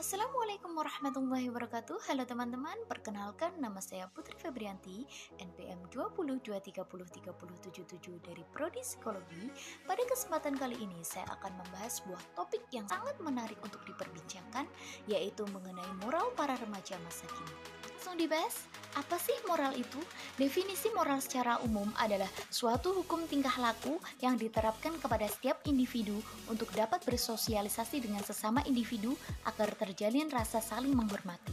Assalamualaikum warahmatullahi wabarakatuh. Halo teman-teman, perkenalkan nama saya Putri Febrianti, NPM 2020230377 dari Prodi Psikologi. Pada kesempatan kali ini saya akan membahas sebuah topik yang sangat menarik untuk diperbincangkan, yaitu mengenai moral para remaja masa kini. Langsung dibahas. Apa sih moral itu? Definisi moral secara umum adalah suatu hukum tingkah laku yang diterapkan kepada setiap individu untuk dapat bersosialisasi dengan sesama individu agar terjalin rasa saling menghormati.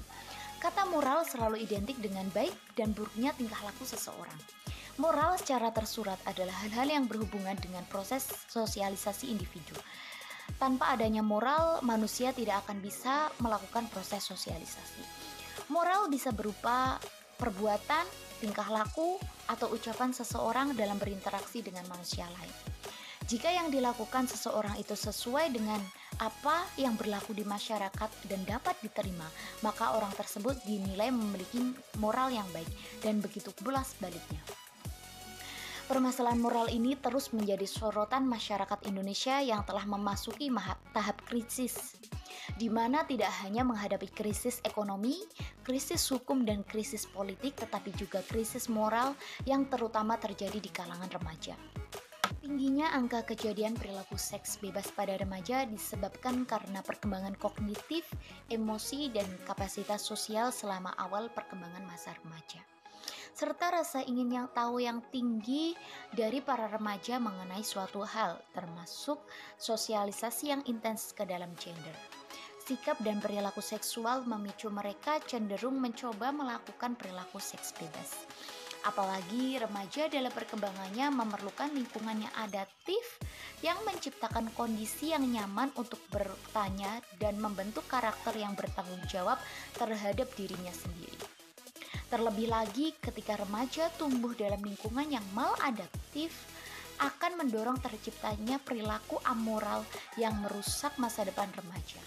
Kata moral selalu identik dengan baik dan buruknya tingkah laku seseorang. Moral secara tersurat adalah hal-hal yang berhubungan dengan proses sosialisasi individu. Tanpa adanya moral, manusia tidak akan bisa melakukan proses sosialisasi. Moral bisa berupa perbuatan, tingkah laku, atau ucapan seseorang dalam berinteraksi dengan manusia lain. Jika yang dilakukan seseorang itu sesuai dengan apa yang berlaku di masyarakat dan dapat diterima, maka orang tersebut dinilai memiliki moral yang baik, dan begitu pula sebaliknya. Permasalahan moral ini terus menjadi sorotan masyarakat Indonesia yang telah memasuki tahap krisis, di mana tidak hanya menghadapi krisis ekonomi, krisis hukum, dan krisis politik, tetapi juga krisis moral yang terutama terjadi di kalangan remaja. Tingginya angka kejadian perilaku seks bebas pada remaja disebabkan karena perkembangan kognitif, emosi, dan kapasitas sosial selama awal perkembangan masa remaja, serta rasa ingin yang tahu yang tinggi dari para remaja mengenai suatu hal, termasuk sosialisasi yang intens ke dalam gender. Sikap dan perilaku seksual memicu mereka cenderung mencoba melakukan perilaku seks bebas. Apalagi remaja dalam perkembangannya memerlukan lingkungan yang adaptif yang menciptakan kondisi yang nyaman untuk bertanya dan membentuk karakter yang bertanggung jawab terhadap dirinya sendiri. Terlebih lagi ketika remaja tumbuh dalam lingkungan yang maladaptif akan mendorong terciptanya perilaku amoral yang merusak masa depan remaja.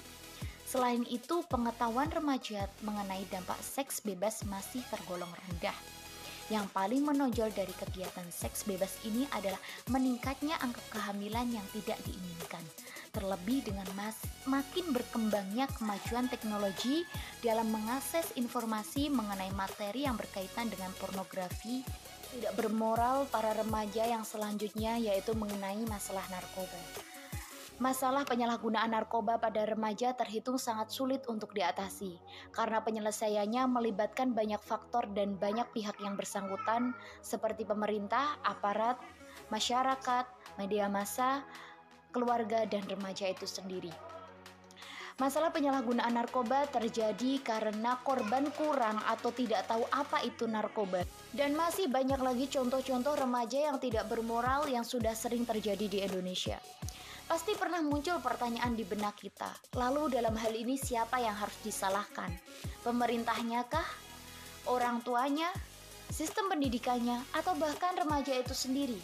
Selain itu, pengetahuan remaja mengenai dampak seks bebas masih tergolong rendah. Yang paling menonjol dari kegiatan seks bebas ini adalah meningkatnya angka kehamilan yang tidak diinginkan. Terlebih dengan makin berkembangnya kemajuan teknologi dalam mengakses informasi mengenai materi yang berkaitan dengan pornografi tidak bermoral para remaja yang selanjutnya, yaitu mengenai masalah narkoba. Masalah penyalahgunaan narkoba pada remaja terhitung sangat sulit untuk diatasi, karena penyelesaiannya melibatkan banyak faktor dan banyak pihak yang bersangkutan seperti pemerintah, aparat, masyarakat, media massa, keluarga, dan remaja itu sendiri. Masalah penyalahgunaan narkoba terjadi karena korban kurang atau tidak tahu apa itu narkoba. Dan masih banyak lagi contoh-contoh remaja yang tidak bermoral yang sudah sering terjadi di Indonesia. Pasti pernah muncul pertanyaan di benak kita, lalu dalam hal ini siapa yang harus disalahkan? Pemerintahnya kah? Orang tuanya? Sistem pendidikannya? Atau bahkan remaja itu sendiri?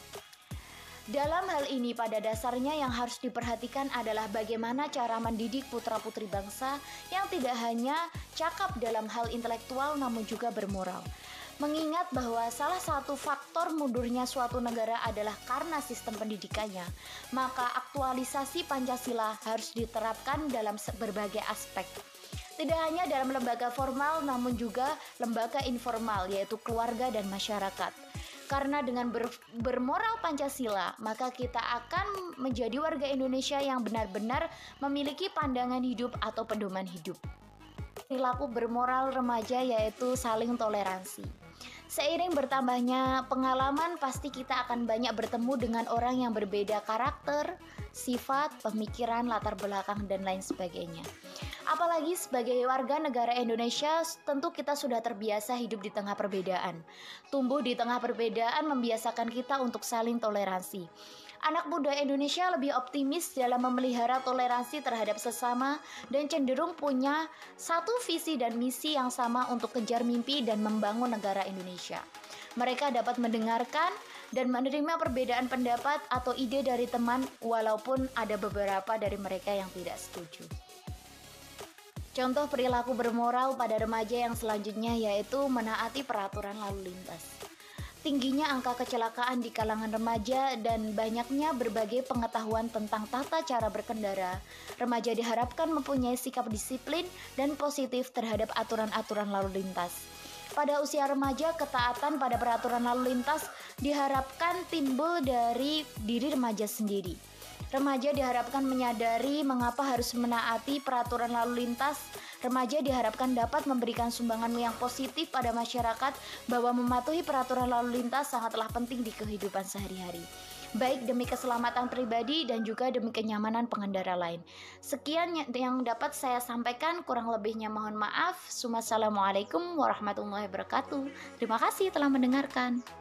Dalam hal ini pada dasarnya yang harus diperhatikan adalah bagaimana cara mendidik putra-putri bangsa yang tidak hanya cakap dalam hal intelektual namun juga bermoral. Mengingat bahwa salah satu faktor mundurnya suatu negara adalah karena sistem pendidikannya, maka aktualisasi Pancasila harus diterapkan dalam berbagai aspek. Tidak hanya dalam lembaga formal namun juga lembaga informal, yaitu keluarga dan masyarakat. Karena dengan bermoral Pancasila, maka kita akan menjadi warga Indonesia yang benar-benar memiliki pandangan hidup atau pedoman hidup. Perilaku bermoral remaja yaitu saling toleransi. Seiring bertambahnya pengalaman, pasti kita akan banyak bertemu dengan orang yang berbeda karakter, sifat, pemikiran, latar belakang, dan lain sebagainya. Apalagi sebagai warga negara Indonesia, tentu kita sudah terbiasa hidup di tengah perbedaan. Tumbuh di tengah perbedaan membiasakan kita untuk saling toleransi. Anak muda Indonesia lebih optimis dalam memelihara toleransi terhadap sesama dan cenderung punya satu visi dan misi yang sama untuk kejar mimpi dan membangun negara Indonesia. Mereka dapat mendengarkan dan menerima perbedaan pendapat atau ide dari teman, walaupun ada beberapa dari mereka yang tidak setuju. Contoh perilaku bermoral pada remaja yang selanjutnya yaitu menaati peraturan lalu lintas. tingginya angka kecelakaan di kalangan remaja, dan banyaknya berbagai pengetahuan tentang tata cara berkendara, remaja diharapkan mempunyai sikap disiplin dan positif terhadap aturan-aturan lalu lintas. Pada usia remaja, ketaatan pada peraturan lalu lintas diharapkan timbul dari diri remaja sendiri. Remaja diharapkan menyadari mengapa harus menaati peraturan lalu lintas. Remaja diharapkan dapat memberikan sumbangan yang positif pada masyarakat bahwa mematuhi peraturan lalu lintas sangatlah penting di kehidupan sehari-hari, baik demi keselamatan pribadi dan juga demi kenyamanan pengendara lain. Sekian yang dapat saya sampaikan, kurang lebihnya mohon maaf. Wassalamualaikum warahmatullahi wabarakatuh. Terima kasih telah mendengarkan.